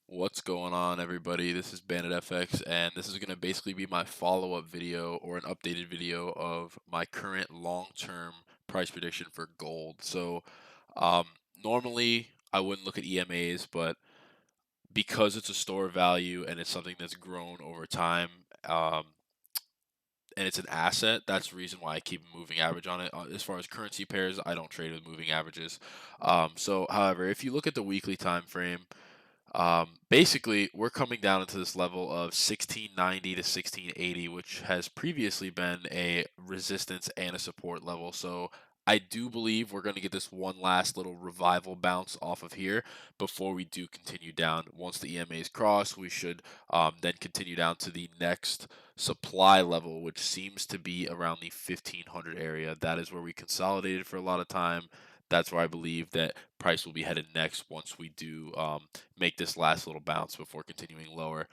What's going on, everybody? This is Bandit FX, and this is going to basically be my follow-up video or an updated video of my current long-term price prediction for gold. Um, Normally I wouldn't look at EMAs, but because it's a store of value and it's something that's grown over time, and it's an asset, that's the reason why I keep a moving average on it. As far as currency pairs, I don't trade with moving averages. However, if you look at the weekly time frame, basically, we're coming down into this level of 1690 to 1680, which has previously been a resistance and a support level. So I do believe we're going to get this one last little revival bounce off of here before we do continue down. Once the EMAs cross, we should then continue down to the next supply level, which seems to be around the 1500 area. That is where we consolidated for a lot of time. That's where I believe that price will be headed next once we do make this last little bounce before continuing lower.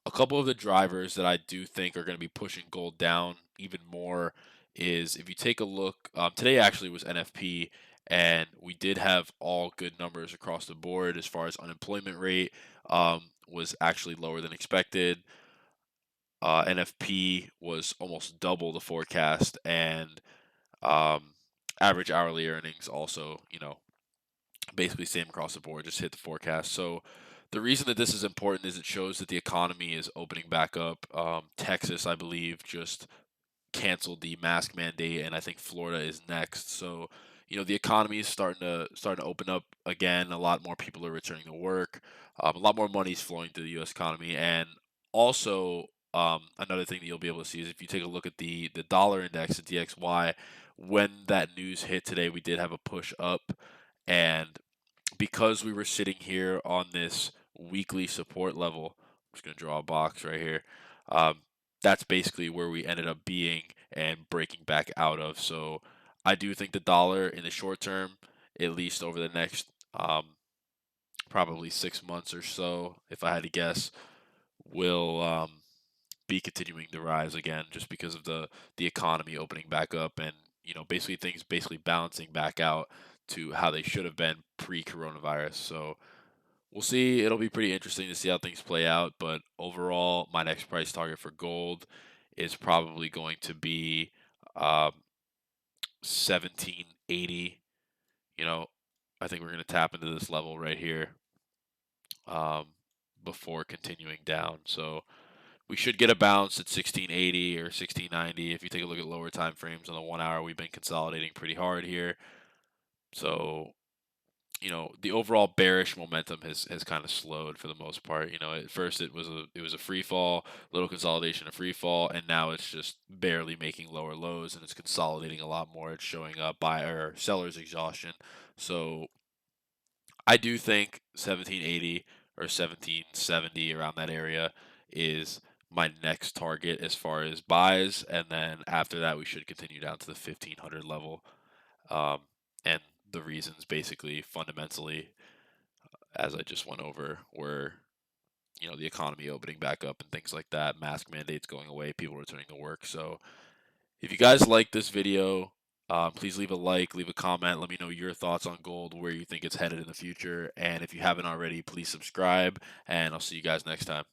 A couple of the drivers that I do think are going to be pushing gold down even more is if you take a look, today actually was NFP, and we did have all good numbers across the board as far as unemployment rate was actually lower than expected. NFP was almost double the forecast, and um, average hourly earnings also, basically same across the board, just hit the forecast. So the reason that this is important is it shows that the economy is opening back up. Texas, I believe, just canceled the mask mandate, and I think Florida is next. So the economy is starting to open up again. A lot more people are returning to work. A lot more money is flowing to the U.S. economy, and also another thing that you'll be able to see is if you take a look at the dollar index, the DXY. When that news hit today, we did have a push up, and because we were sitting here on this weekly support level, I'm just going to draw a box right here. Um, that's basically where we ended up being and breaking back out of. So I do think the dollar in the short term, at least over the next probably 6 months or so, if I had to guess, will be continuing to rise again just because of the economy opening back up and basically things basically balancing back out to how they should have been pre-coronavirus. So we'll see. It'll be pretty interesting to see how things play out. But overall, my next price target for gold is probably going to be um, 1780. You know, I think we're going to tap into this level right here um, before continuing down. So we should get a bounce at 1680 or 1690. If you take a look at lower time frames on the 1 hour, we've been consolidating pretty hard here. So the overall bearish momentum has kind of slowed for the most part. At first it was a free fall, little consolidation, a free fall, and now it's just barely making lower lows and it's consolidating a lot more. It's showing up buyer seller's exhaustion. So I do think 1780 or 1770 around that area is my next target as far as buys, and then after that we should continue down to the 1500 level. Um, and the reasons basically fundamentally, as I just went over, were the economy opening back up and things like that, mask mandates going away, people returning to work. So if you guys like this video, please leave a like, leave a comment, let me know your thoughts on gold, where you think it's headed in the future, and if you haven't already, please subscribe, and I'll see you guys next time.